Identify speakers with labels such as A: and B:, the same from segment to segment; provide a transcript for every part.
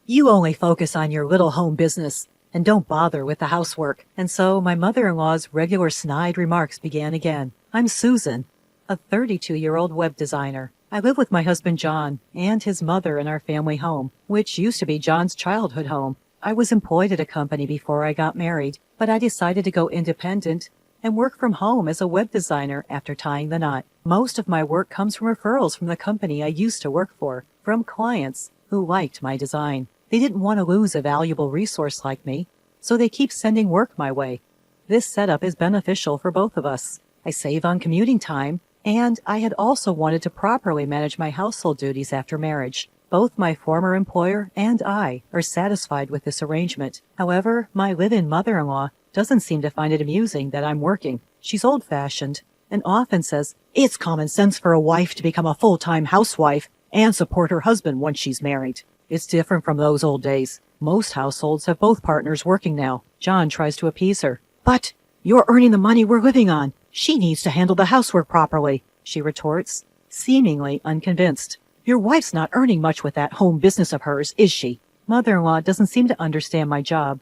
A: You only focus on your little home business and don't bother with the housework. And so my mother-in-law's regular snide remarks began again. I'm Susan, a 32-year-old web designer. I live with my husband John and his mother in our family home, which used to be John's childhood home. I was employed at a company before I got married, but I decided to go independent and work from home as a web designer after tying the knot. Most of my work comes from referrals from the company I used to work for, from clients who liked my design. They didn't want to lose a valuable resource like me, so they keep sending work my way. This setup is beneficial for both of us. I save on commuting time, and I had also wanted to properly manage my household duties after marriage. Both my former employer and I are satisfied with this arrangement. However, my live-in mother-in-law doesn't seem to find it amusing that I'm working. She's old-fashioned and often says, "It's common sense for a wife to become a full-time housewife and support her husband once she's married." It's different from those old days. Most households have both partners working now. John tries to appease her. "But you're earning the money we're living on. She needs to handle the housework properly," she retorts, seemingly unconvinced. "Your wife's not earning much with that home business of hers, is she?" Mother-in-law doesn't seem to understand my job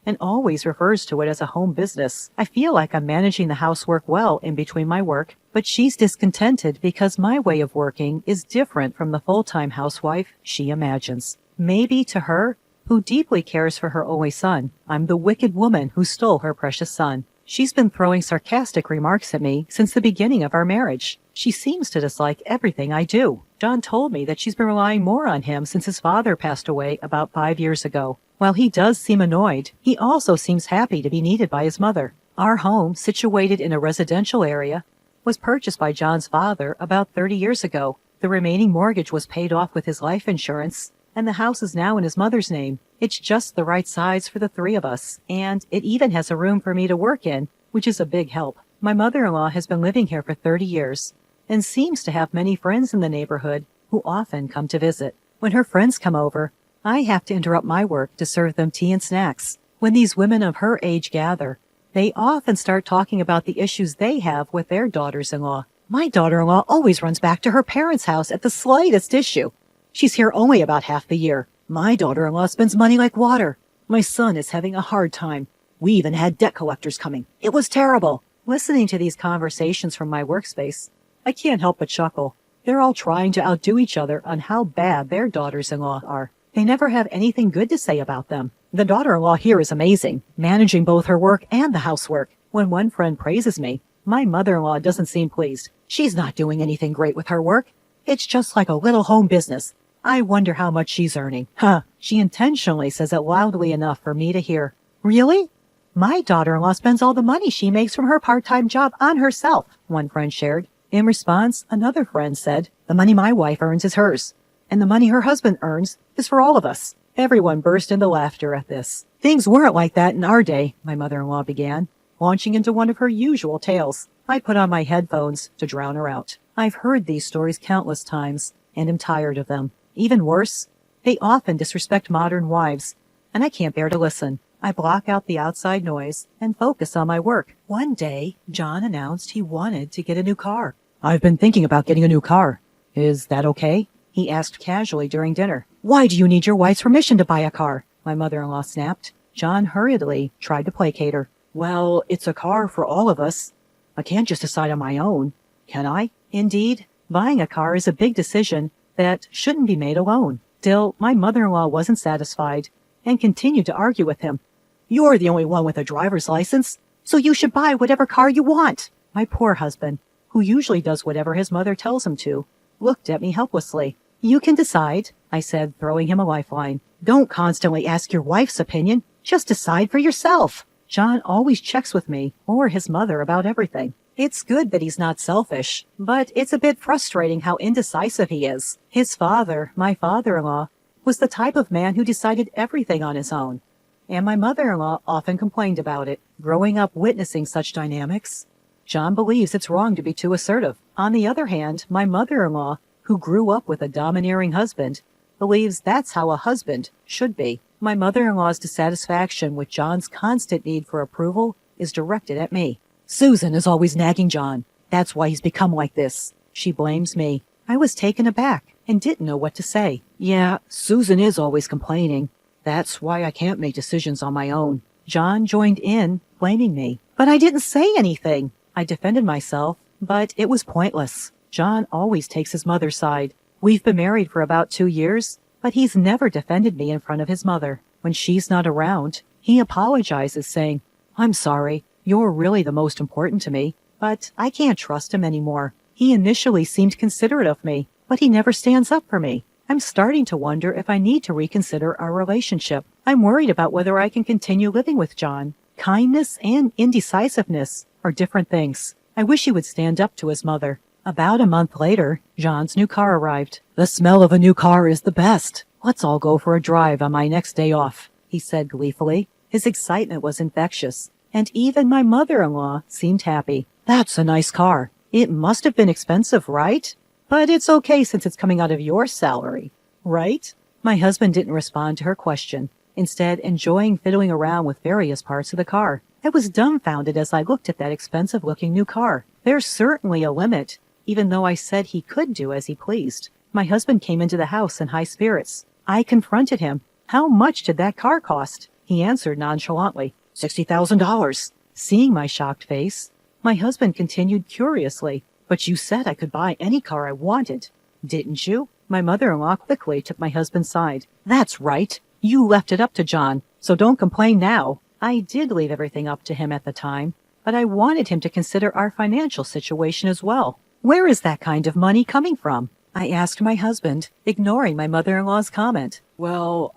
A: and always refers to it as a home business. I feel like I'm managing the housework well in between my work, but she's discontented because my way of working is different from the full-time housewife she imagines. Maybe to her, who deeply cares for her only son, I'm the wicked woman who stole her precious son. She's been throwing sarcastic remarks at me since the beginning of our marriage. She seems to dislike everything I do. John told me that she's been relying more on him since his father passed away about 5 years ago. While he does seem annoyed, he also seems happy to be needed by his mother. Our home, situated in a residential area, was purchased by John's father about 30 years ago. The remaining mortgage was paid off with his life insurance, and the house is now in his mother's name. It's just the right size for the three of us, and it even has a room for me to work in, which is a big help. My mother-in-law has been living here for 30 years and seems to have many friends in the neighborhood who often come to visit. When her friends come over, I have to interrupt my work to serve them tea and snacks. When these women of her age gather, they often start talking about the issues they have with their daughters-in-law. "My daughter-in-law always runs back to her parents' house at the slightest issue. She's here only about half the year. My daughter-in-law spends money like water. My son is having a hard time. We even had debt collectors coming. It was terrible." Listening to these conversations from my workspace, I can't help but chuckle. They're all trying to outdo each other on how bad their daughters-in-law are. They never have anything good to say about them. "The daughter-in-law here is amazing, managing both her work and the housework." When one friend praises me, my mother-in-law doesn't seem pleased. "She's not doing anything great with her work. It's just like a little home business. I wonder how much she's earning." Huh. She intentionally says it loudly enough for me to hear. "Really? My daughter-in-law spends all the money she makes from her part-time job on herself," one friend shared. In response, another friend said, "The money my wife earns is hers, and the money her husband earns is for all of us." Everyone burst into laughter at this. "Things weren't like that in our day," my mother-in-law began, launching into one of her usual tales. I put on my headphones to drown her out. I've heard these stories countless times, and am tired of them. Even worse, they often disrespect modern wives, and I can't bear to listen. I block out the outside noise and focus on my work. One day, John announced he wanted to get a new car. "I've been thinking about getting a new car. Is that okay?" he asked casually during dinner. "Why do you need your wife's permission to buy a car?" my mother-in-law snapped. John hurriedly tried to placate her. "Well, it's a car for all of us. I can't just decide on my own, can I?" Indeed, buying a car is a big decision that shouldn't be made alone. Still, my mother-in-law wasn't satisfied and continued to argue with him. "You're the only one with a driver's license, so you should buy whatever car you want." My poor husband, who usually does whatever his mother tells him to, looked at me helplessly. "You can decide," I said, throwing him a lifeline. "Don't constantly ask your wife's opinion. Just decide for yourself." John always checks with me or his mother about everything. It's good that he's not selfish, but it's a bit frustrating how indecisive he is. His father, my father-in-law, was the type of man who decided everything on his own, and my mother-in-law often complained about it. Growing up witnessing such dynamics, John believes it's wrong to be too assertive. On the other hand, my mother-in-law, who grew up with a domineering husband, believes that's how a husband should be. My mother-in-law's dissatisfaction with John's constant need for approval is directed at me. "Susan is always nagging John. That's why he's become like this." She blames me. I was taken aback and didn't know what to say. Yeah, Susan is always complaining. That's why I can't make decisions on my own. John joined in, blaming me. But I didn't say anything. I defended myself, but it was pointless. John always takes his mother's side. We've been married for about 2 years, but he's never defended me in front of his mother. When she's not around, he apologizes, saying, "I'm sorry, you're really the most important to me, but I can't trust him anymore. He initially seemed considerate of me, but he never stands up for me. I'm starting to wonder if I need to reconsider our relationship. I'm worried about whether I can continue living with John. Kindness and indecisiveness are different things. I wish he would stand up to his mother." About a month later, John's new car arrived. "The smell of a new car is the best. Let's all go for a drive on my next day off," he said gleefully. His excitement was infectious, and even my mother-in-law seemed happy. "That's a nice car. It must have been expensive, right? But it's okay since it's coming out of your salary, right?" My husband didn't respond to her question, instead enjoying fiddling around with various parts of the car. I was dumbfounded as I looked at that expensive-looking new car. There's certainly a limit, even though I said he could do as he pleased. My husband came into the house in high spirits. I confronted him. "How much did that car cost?" He answered nonchalantly, $60,000. Seeing my shocked face, my husband continued curiously, "But you said I could buy any car I wanted, didn't you?" My mother-in-law quickly took my husband's side. "That's right. You left it up to John, so don't complain now." I did leave everything up to him at the time, but I wanted him to consider our financial situation as well. "Where is that kind of money coming from?" I asked my husband, ignoring my mother-in-law's comment. "Well,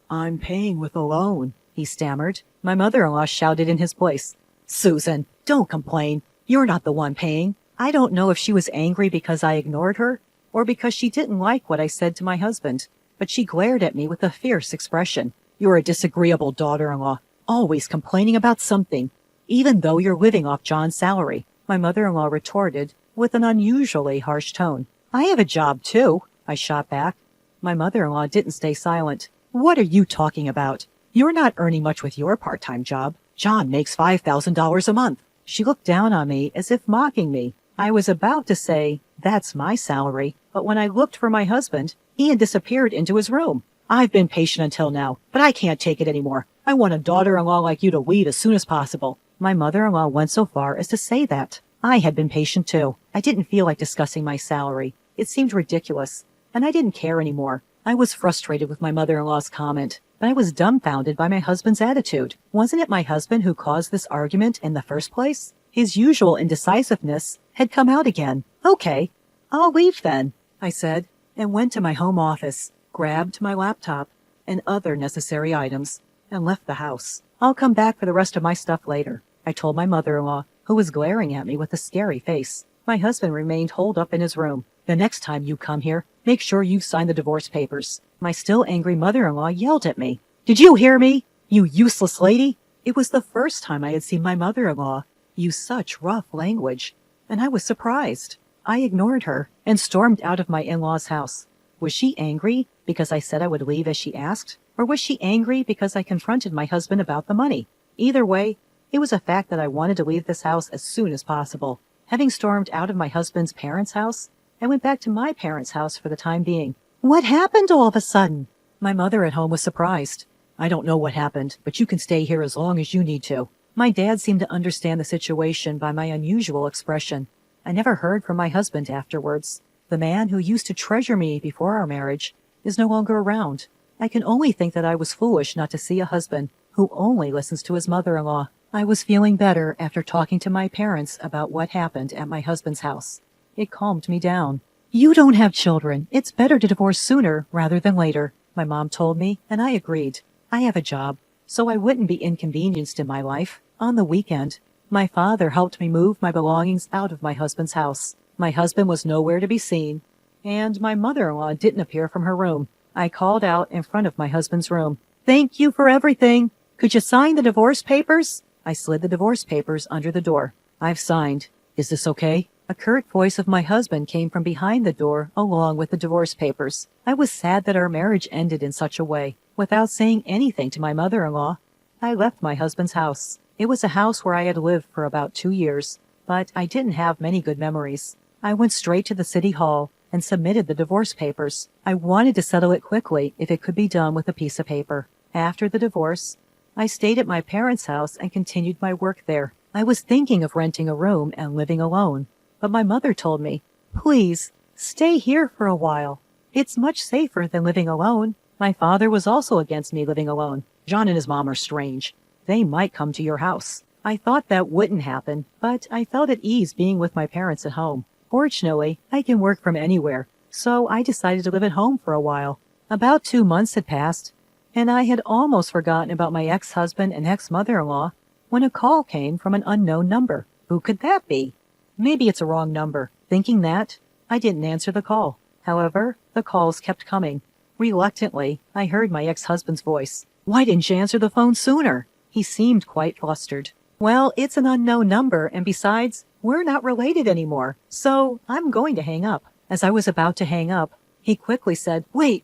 A: I'm paying with a loan," he stammered. My mother-in-law shouted in his place, "Susan, don't complain. You're not the one paying." I don't know if she was angry because I ignored her, or because she didn't like what I said to my husband, but she glared at me with a fierce expression. "You're a disagreeable daughter-in-law, always complaining about something, even though you're living off John's salary," my mother-in-law retorted with an unusually harsh tone. "I have a job, too," I shot back. My mother-in-law didn't stay silent. "What are you talking about? You're not earning much with your part-time job. John makes $5,000 a month." She looked down on me as if mocking me. I was about to say, "That's my salary," but when I looked for my husband, he had disappeared into his room. "I've been patient until now, but I can't take it anymore. I want a daughter-in-law like you to leave as soon as possible." My mother-in-law went so far as to say that. I had been patient too. I didn't feel like discussing my salary. It seemed ridiculous, and I didn't care anymore. I was frustrated with my mother-in-law's comment, but I was dumbfounded by my husband's attitude. Wasn't it my husband who caused this argument in the first place? His usual indecisiveness had come out again. "Okay, I'll leave then," I said, and went to my home office, grabbed my laptop and other necessary items, and left the house. "I'll come back for the rest of my stuff later," I told my mother-in-law, who was glaring at me with a scary face. My husband remained holed up in his room. "The next time you come here, make sure you sign the divorce papers." My still angry mother-in-law yelled at me. "Did you hear me, you useless lady?" It was the first time I had seen my mother-in-law use such rough language, and I was surprised. I ignored her and stormed out of my in-law's house. Was she angry because I said I would leave as she asked? Or was she angry because I confronted my husband about the money? Either way, it was a fact that I wanted to leave this house as soon as possible. Having stormed out of my husband's parents' house, I went back to my parents' house for the time being. "What happened all of a sudden?" My mother at home was surprised. "I don't know what happened, but you can stay here as long as you need to." My dad seemed to understand the situation by my unusual expression. I never heard from my husband afterwards. The man who used to treasure me before our marriage is no longer around. I can only think that I was foolish not to see a husband who only listens to his mother-in-law. I was feeling better after talking to my parents about what happened at my husband's house. It calmed me down. "You don't have children. It's better to divorce sooner rather than later," my mom told me, and I agreed. I have a job, so I wouldn't be inconvenienced in my life. On the weekend, my father helped me move my belongings out of my husband's house. My husband was nowhere to be seen, and my mother-in-law didn't appear from her room. I called out in front of my husband's room. "Thank you for everything. Could you sign the divorce papers?" I slid the divorce papers under the door. "I've signed. Is this okay?" A curt voice of my husband came from behind the door along with the divorce papers. I was sad that our marriage ended in such a way. Without saying anything to my mother-in-law, I left my husband's house. It was a house where I had lived for about 2 years, but I didn't have many good memories. I went straight to the city hall and submitted the divorce papers. I wanted to settle it quickly if it could be done with a piece of paper. After the divorce, I stayed at my parents' house and continued my work there. I was thinking of renting a room and living alone, but my mother told me, "Please, stay here for a while. It's much safer than living alone." My father was also against me living alone. "John and his mom are strange. They might come to your house." I thought that wouldn't happen, but I felt at ease being with my parents at home. Fortunately, I can work from anywhere, so I decided to live at home for a while. About 2 months had passed, and I had almost forgotten about my ex-husband and ex-mother-in-law when a call came from an unknown number. Who could that be? Maybe it's a wrong number. Thinking that, I didn't answer the call. However, the calls kept coming. Reluctantly, I heard my ex-husband's voice. "Why didn't you answer the phone sooner?" He seemed quite flustered. "Well, it's an unknown number, and besides, we're not related anymore, so I'm going to hang up." As I was about to hang up, he quickly said, Wait.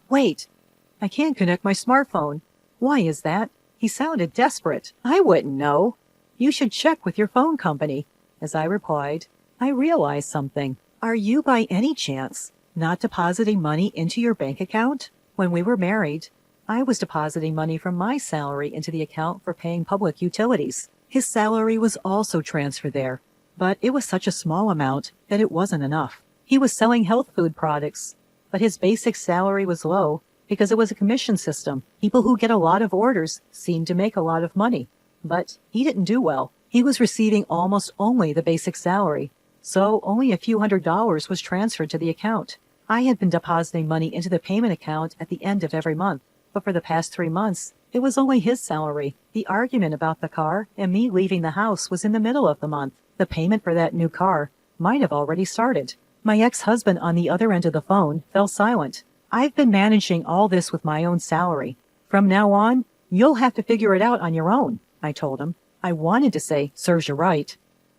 A: I can't connect my smartphone." "Why is that?" He sounded desperate. "I wouldn't know. You should check with your phone company." As I replied, I realized something. "Are you by any chance not depositing money into your bank account?" When we were married, I was depositing money from my salary into the account for paying public utilities. His salary was also transferred there, but it was such a small amount that it wasn't enough. He was selling health food products, but his basic salary was low because it was a commission system. People who get a lot of orders seem to make a lot of money, but he didn't do well. He was receiving almost only the basic salary, so only a few $100s was transferred to the account. I had been depositing money into the payment account at the end of every month, but for the past 3 months, it was only his salary. The argument about the car and me leaving the house was in the middle of the month. The payment for that new car might have already started. My ex-husband on the other end of the phone fell silent. "I've been managing all this with my own salary. From now on, you'll have to figure it out on your own," I told him. I wanted to say, "Serves you right,"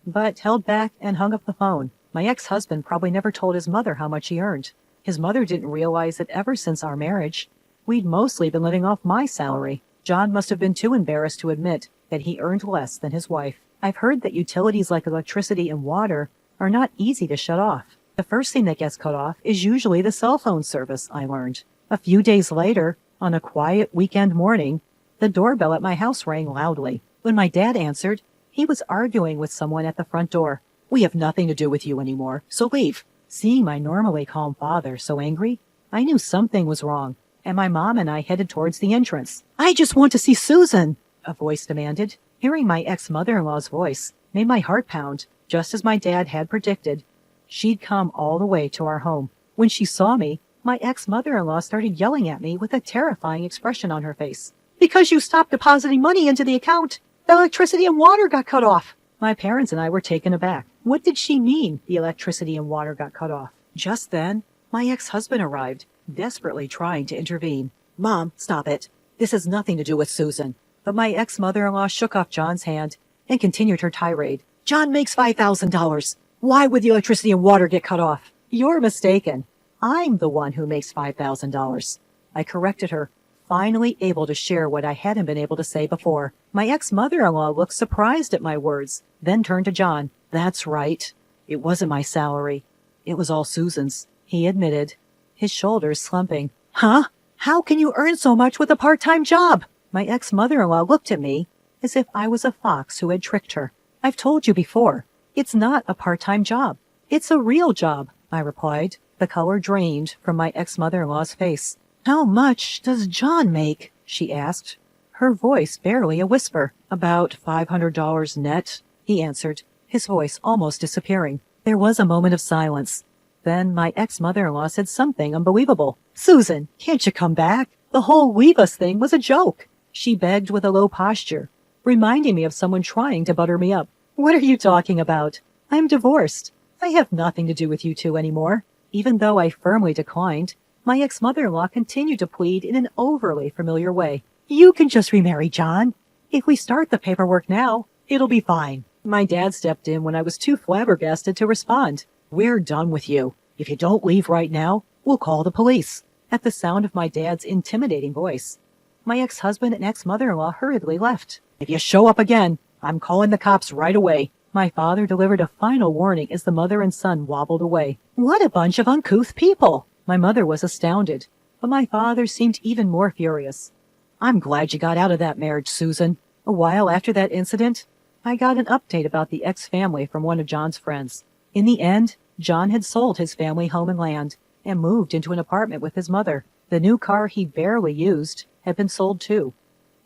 A: but held back and hung up the phone. My ex-husband probably never told his mother how much he earned. His mother didn't realize that ever since our marriage, we'd mostly been living off my salary. John must have been too embarrassed to admit that he earned less than his wife. I've heard that utilities like electricity and water are not easy to shut off. The first thing that gets cut off is usually the cell phone service, I learned. A few days later, on a quiet weekend morning, the doorbell at my house rang loudly. When my dad answered, he was arguing with someone at the front door. "We have nothing to do with you anymore, so leave." Seeing my normally calm father so angry, I knew something was wrong, and my mom and I headed towards the entrance. "I just want to see Susan," a voice demanded. Hearing my ex-mother-in-law's voice made my heart pound, just as my dad had predicted. She'd come all the way to our home. When she saw me, my ex-mother-in-law started yelling at me with a terrifying expression on her face. "Because you stopped depositing money into the account, the electricity and water got cut off." My parents and I were taken aback. What did she mean the electricity and water got cut off? Just then, my ex-husband arrived, desperately trying to intervene. "Mom, stop it. This has nothing to do with Susan." But my ex-mother-in-law shook off John's hand and continued her tirade. "John makes $5,000. Why would the electricity and water get cut off?" "You're mistaken. I'm the one who makes $5,000. I corrected her, finally able to share what I hadn't been able to say before. My ex-mother-in-law looked surprised at my words, then turned to John. "That's right. It wasn't my salary. It was all Susan's," he admitted, his shoulders slumping. "Huh? How can you earn so much with a part-time job?" My ex-mother-in-law looked at me as if I was a fox who had tricked her. "I've told you before, it's not a part-time job. It's a real job," I replied. The color drained from my ex-mother-in-law's face. "How much does John make?" she asked, her voice barely a whisper. "About $500 net," he answered, his voice almost disappearing. There was a moment of silence. Then my ex-mother-in-law said something unbelievable. "Susan, can't you come back? The whole leave us thing was a joke." She begged with a low posture, reminding me of someone trying to butter me up. "What are you talking about? I'm divorced. I have nothing to do with you two anymore." Even though I firmly declined, my ex-mother-in-law continued to plead in an overly familiar way. "You can just remarry John. If we start the paperwork now, it'll be fine." My dad stepped in when I was too flabbergasted to respond. "We're done with you. If you don't leave right now, we'll call the police." At the sound of my dad's intimidating voice, my ex-husband and ex-mother-in-law hurriedly left. "If you show up again, I'm calling the cops right away." My father delivered a final warning as the mother and son wobbled away. What a bunch of uncouth people! My mother was astounded, but my father seemed even more furious. I'm glad you got out of that marriage, Susan. A while after that incident, I got an update about the ex-family from one of John's friends. In the end, John had sold his family home and land and moved into an apartment with his mother. The new car he barely used had been sold too,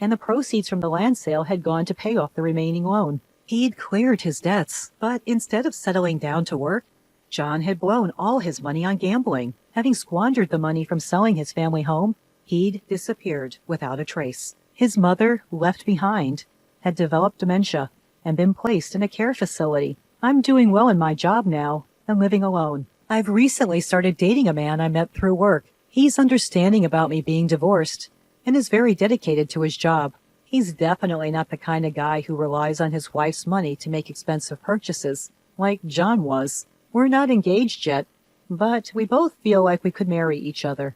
A: and the proceeds from the land sale had gone to pay off the remaining loan. He'd cleared his debts, but instead of settling down to work, John had blown all his money on gambling. Having squandered the money from selling his family home, he'd disappeared without a trace. His mother, left behind, had developed dementia and been placed in a care facility. I'm doing well in my job now and living alone. I've recently started dating a man I met through work. He's understanding about me being divorced and is very dedicated to his job. He's definitely not the kind of guy who relies on his wife's money to make expensive purchases, like John was. We're not engaged yet, but we both feel like we could marry each other.